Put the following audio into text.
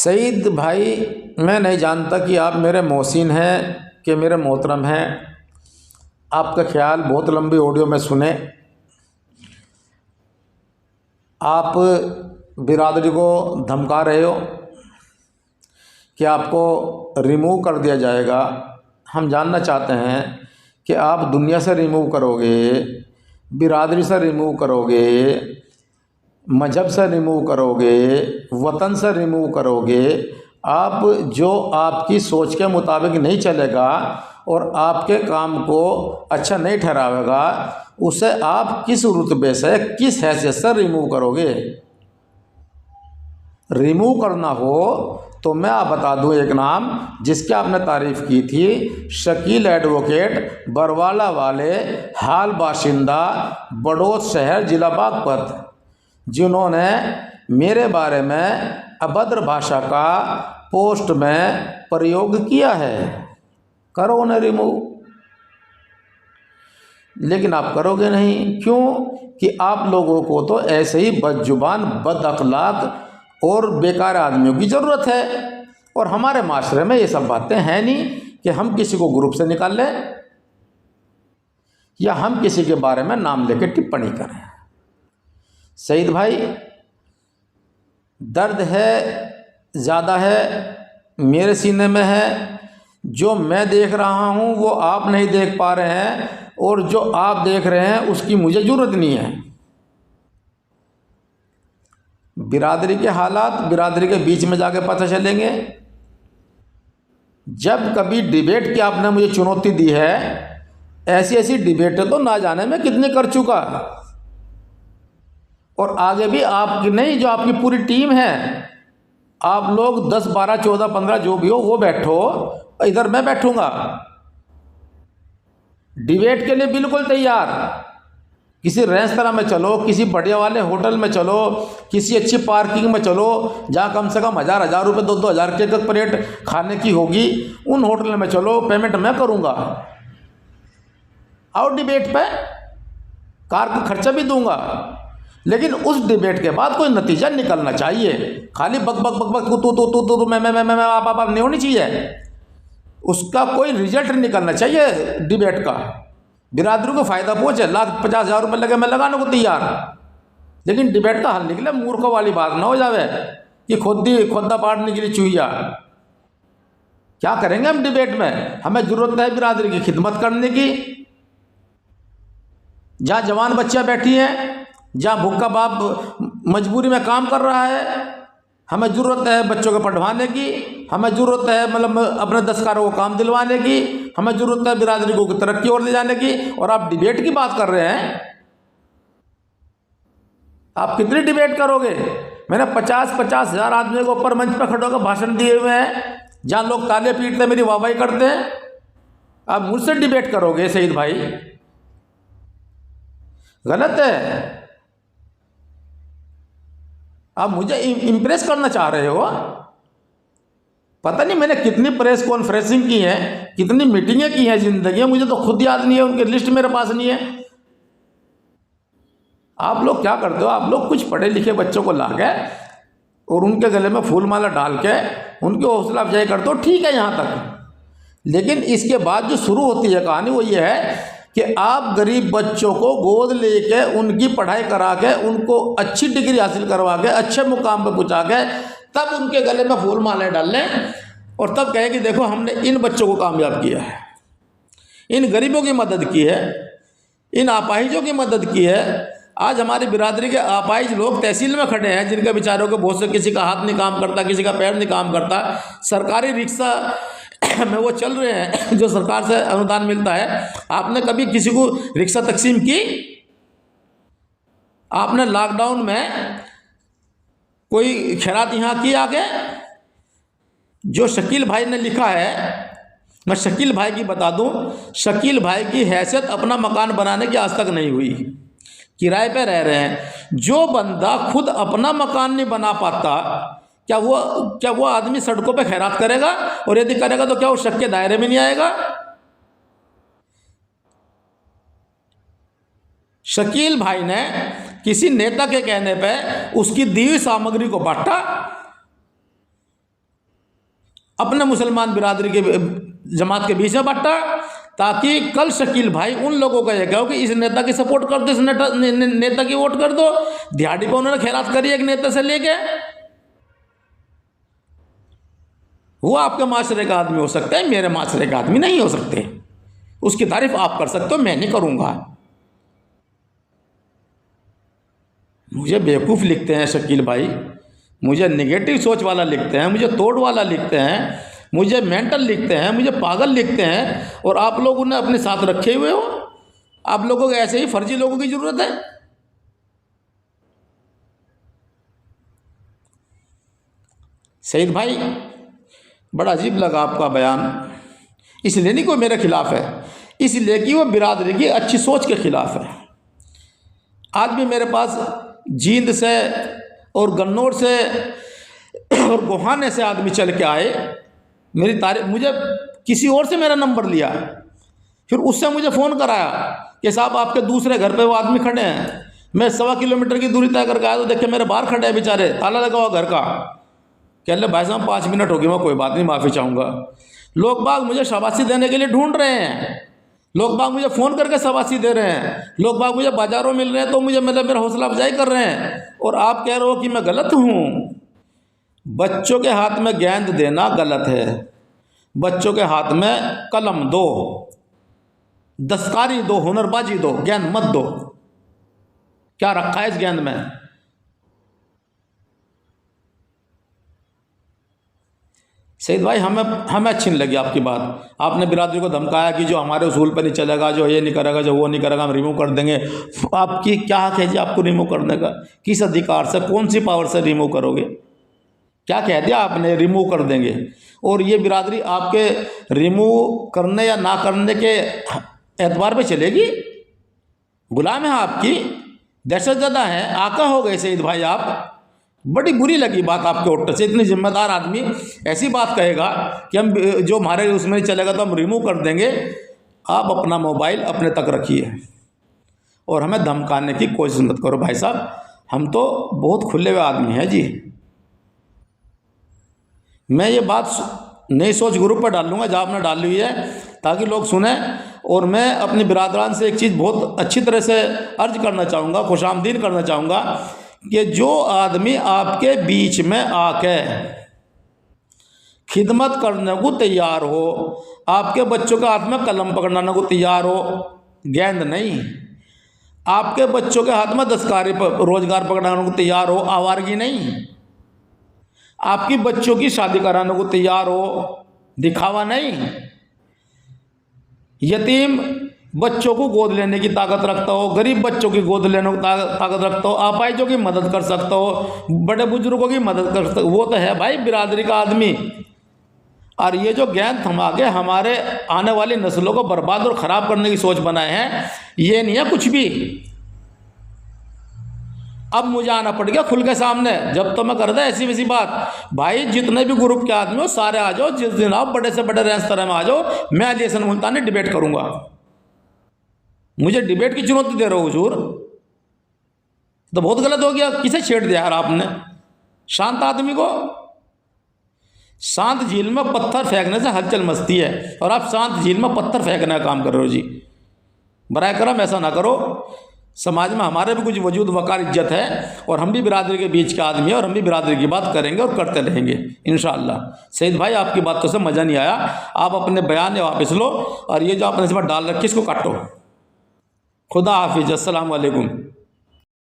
सईद भाई, मैं नहीं जानता कि आप मेरे मोहसिन हैं कि मेरे मोहतरम हैं। आपका ख्याल बहुत लंबी ऑडियो में सुने। आप बिरादरी को धमका रहे हो कि आपको रिमूव कर दिया जाएगा। हम जानना चाहते हैं कि आप दुनिया से रिमूव करोगे, बिरादरी से रिमूव करोगे, मज़हब से रिमूव करोगे, वतन से रिमूव करोगे। आप जो आपकी सोच के मुताबिक नहीं चलेगा और आपके काम को अच्छा नहीं ठहरावेगा, उसे आप किस रुतबे से, किस हैसियत से रिमूव करोगे? रिमूव करना हो तो मैं आप बता दूं एक नाम जिसकी आपने तारीफ़ की थी, शकील एडवोकेट, बरवाला वाले, हाल बाशिंदा, बड़ौद शहर, जिला बागपत, जिन्होंने मेरे बारे में अभद्र भाषा का पोस्ट में प्रयोग किया है। करो उन्हें रिमूव, लेकिन आप करोगे नहीं। क्यों? कि आप लोगों को तो ऐसे ही बदजुबान, बद अखलाक और बेकार आदमियों की ज़रूरत है। और हमारे माशरे में ये सब बातें हैं नहीं कि हम किसी को ग्रुप से निकाल लें या हम किसी के बारे में नाम लेकर टिप्पणी करें। सईद भाई, दर्द है, ज़्यादा है, मेरे सीने में है। जो मैं देख रहा हूँ वो आप नहीं देख पा रहे हैं, और जो आप देख रहे हैं उसकी मुझे ज़रूरत नहीं है। बिरादरी के हालात बिरादरी के बीच में जाके पता चलेंगे। जब कभी डिबेट की आपने मुझे चुनौती दी है, ऐसी ऐसी डिबेटें तो ना जाने में कितनी कर चुका, और आगे भी आपकी नहीं, जो आपकी पूरी टीम है, आप लोग 10, 12, 14, 15 जो भी हो वो बैठो, इधर मैं बैठूंगा। डिबेट के लिए बिल्कुल तैयार। किसी रेस्तरां में चलो, किसी बढ़िया वाले होटल में चलो, किसी अच्छी पार्किंग में चलो, जहाँ कम से कम 1000 रुपये, 2-2 हज़ार के प्लेट खाने की होगी, उन होटल में चलो, पेमेंट मैं करूँगा। और डिबेट पे कार का खर्चा भी दूंगा, लेकिन उस डिबेट के बाद कोई नतीजा निकलना चाहिए। खाली बक बक बक बक तू मैं आप नहीं होनी चाहिए। उसका कोई रिजल्ट निकलना चाहिए डिबेट का। बिरादरी को फ़ायदा पहुँचे, 1,50,000 रुपये लगे, मैं लगाने को तैयार, लेकिन डिबेट का हल निकले। मूर्खों वाली बात ना हो जावे कि खुदा पाड़ने के लिए चूहिया। क्या करेंगे हम डिबेट में? हमें ज़रूरत है बिरादरी की खिदमत करने की। जहाँ जवान बच्चियाँ बैठी हैं, जहाँ भूखा बाप मजबूरी में काम कर रहा है, हमें ज़रूरत है बच्चों को पढ़वाने की, हमें ज़रूरत है मतलब अपने दस्तकारों को काम दिलवाने की, हमें ज़रूरत है बिरादरी को तरक्की और ले जाने की। और आप डिबेट की बात कर रहे हैं। आप कितनी डिबेट करोगे? मैंने 50-50 हज़ार आदमियों को ऊपर मंच पर खड़े होकर भाषण दिए हुए हैं, जहाँ लोग ताले पीटते मेरी वाहवाही करते हैं। आप मुझसे डिबेट करोगे सईद भाई? गलत है। आप मुझे इम्प्रेस करना चाह रहे हो। पता नहीं मैंने कितनी प्रेस कॉन्फ्रेंसिंग की है, कितनी मीटिंगें की हैं जिंदगी में, मुझे तो खुद याद नहीं है, उनकी लिस्ट मेरे पास नहीं है। आप लोग क्या करते हो? आप लोग कुछ पढ़े लिखे बच्चों को ला के और उनके गले में फूल माला डाल के उनकी हौसला अफजाई करते हो, ठीक है यहाँ तक। लेकिन इसके बाद जो शुरू होती है कहानी, वो ये है कि आप गरीब बच्चों को गोद लेके उनकी पढ़ाई करा के, उनको अच्छी डिग्री हासिल करवा के, अच्छे मुकाम पे पहुँचा के, तब उनके गले में फूल मालाएं डाल लें और तब कहें कि देखो हमने इन बच्चों को कामयाब किया है, इन गरीबों की मदद की है, इन अपाहिजों की मदद की है। आज हमारी बिरादरी के अपाहिज लोग तहसील में खड़े हैं, जिनके बेचारों को बहुत से, किसी का हाथ नहीं काम करता, किसी का पैर नहीं काम करता, सरकारी रिक्शा में वो चल रहे हैं जो सरकार से अनुदान मिलता है। आपने कभी किसी को रिक्शा तकसीम की? आपने लॉकडाउन में कोई खैरात यहाँ की आगे? जो शकील भाई ने लिखा है, मैं शकील भाई की बता दूं, शकील भाई की हैसियत अपना मकान बनाने की आज तक नहीं हुई, किराए पे रह रहे हैं। जो बंदा खुद अपना मकान नहीं बना पाता, क्या वो आदमी सड़कों पे खैरात करेगा? और यदि करेगा तो क्या वो शक के दायरे में नहीं आएगा? शकील भाई ने किसी नेता के कहने पे उसकी दी हुई सामग्री को बांटा, अपने मुसलमान बिरादरी के जमात के बीच में बट्टा, ताकि कल शकील भाई उन लोगों का ये कहो कि इस नेता की सपोर्ट कर दो, इस नेता की वोट कर दो। दिहाड़ी पर उन्होंने खैरात करी एक नेता से लेके, वो आपके माशरे का आदमी हो सकता है, मेरे माशरे का आदमी नहीं हो सकते। उसकी तारीफ आप कर सकते हो, मैं नहीं करूँगा। मुझे बेवकूफ़ लिखते हैं शकील भाई, मुझे नेगेटिव सोच वाला लिखते हैं, मुझे तोड़ वाला लिखते हैं, मुझे मेंटल लिखते हैं, मुझे पागल लिखते हैं, और आप लोग उन्हें अपने साथ रखे हुए हो। आप लोगों को ऐसे ही फर्जी लोगों की ज़रूरत है। सईद भाई, बड़ा अजीब लगा आपका बयान। इसलिए नहीं कोई मेरे खिलाफ है, इसलिए कि वो बिरादरी की अच्छी सोच के खिलाफ है। आज भी मेरे पास जींद से और गन्नौर से और गोहाने से आदमी चल के आए, मेरी तारीफ, मुझे किसी और से मेरा नंबर लिया, फिर उससे मुझे फ़ोन कराया कि साहब आपके दूसरे घर पे वो आदमी खड़े हैं। मैं 1.25 किलोमीटर की दूरी तय करके आया तो देखे मेरे बाहर खड़े हैं बेचारे, ताला लगा हुआ घर का। कह ले भाई साहब 5 मिनट हो गए, मैं कोई बात नहीं, माफ़ी चाहूँगा। लोग बाग मुझे शाबाशी देने के लिए ढूंढ रहे हैं, लोग बाग मुझे फ़ोन करके शाबाशी दे रहे हैं, लोग बाग मुझे बाज़ारों मिल रहे हैं तो मुझे मेरा हौसला अफजाई कर रहे हैं, और आप कह रहे हो कि मैं गलत हूँ। बच्चों के हाथ में गेंद देना गलत है, बच्चों के हाथ में कलम दो, दस्तकारी दो, हुनरबाजी दो, गेंद मत दो। क्या रखा है इस गेंद में? सईद भाई, हमें अच्छी नहीं लगी आपकी बात। आपने बिरादरी को धमकाया कि जो हमारे उसूल पर नहीं चलेगा, जो ये नहीं करेगा, जो वो नहीं करेगा, हम रिमूव कर देंगे। आपकी क्या हक है जी आपको रिमूव करने का? किस अधिकार से, कौन सी पावर से रिमूव करोगे? क्या कह दिया आपने? रिमूव कर देंगे। और ये बिरादरी आपके रिमूव करने या ना करने के एतबार पे चलेगी? गुलाम है आपकी, दहशतज़दा है, आका हो गए सईद भाई आप। बड़ी बुरी लगी बात आपके ओट से। इतनी जिम्मेदार आदमी ऐसी बात कहेगा कि हम जो हमारे उसमें चलेगा तो हम रिमूव कर देंगे। आप अपना मोबाइल अपने तक रखिए और हमें धमकाने की कोशिश मत करो भाई साहब। हम तो बहुत खुले हुए आदमी हैं जी। मैं ये बात नई सोच ग्रुप पर डालूंगा जहाँ आपने डाली हुई है, ताकि लोग सुने। और मैं अपनी बिरादरान से एक चीज़ बहुत अच्छी तरह से अर्ज करना चाहूँगा, खुशामदीद करना चाहूँगा कि जो आदमी आपके बीच में आके खिदमत करने को तैयार हो, आपके बच्चों के हाथ में कलम पकड़ाने को तैयार हो, गेंद नहीं, आपके बच्चों के हाथ में दस्तकारी रोजगार पकड़ाने को तैयार हो, आवारगी नहीं, आपकी बच्चों की शादी कराने को तैयार हो, दिखावा नहीं, यतीम बच्चों को गोद लेने की ताकत रखता हो, गरीब बच्चों की गोद लेने की ताकत रखता हो, अपाहिजों की मदद कर सकता हो, बड़े बुजुर्गों की मदद कर सकता हो, वो तो है भाई बिरादरी का आदमी। और ये जो गेंद थमा के हमारे आने वाली नस्लों को बर्बाद और ख़राब करने की सोच बनाए हैं, ये नहीं है कुछ भी। अब मुझे आना पड़ गया खुल के सामने, जब तो मैं कर दे ऐसी वैसी बात। भाई जितने भी ग्रुप के आदमी हो सारे आ जाओ, जिस दिन आओ बड़े से बड़े रेस्टोरेंट में आ जाओ, मैं अली हसन मुल्तानी डिबेट करूँगा। मुझे डिबेट की चुनौती दे रहे हो हुजूर, तो बहुत गलत हो गया। किसे छेड़ दिया यार आपने? शांत आदमी को। शांत झील में पत्थर फेंकने से हलचल मचती है, और आप शांत झील में पत्थर फेंकने का काम कर रहे हो जी। बराए करम ऐसा ना करो। समाज में हमारे भी कुछ वजूद वकार इज्जत है, और हम भी बिरादरी के बीच के आदमी हैं, और हम भी बिरादरी की बात करेंगे और करते रहेंगे इंशाअल्लाह। सईद भाई, आपकी बातों से मज़ा नहीं आया, आप अपने बयान वापस लो, और ये जो आपने इसमें डाल रखी इसको काटो। खुदा हाफिज, अस्सलाम वालेकुम।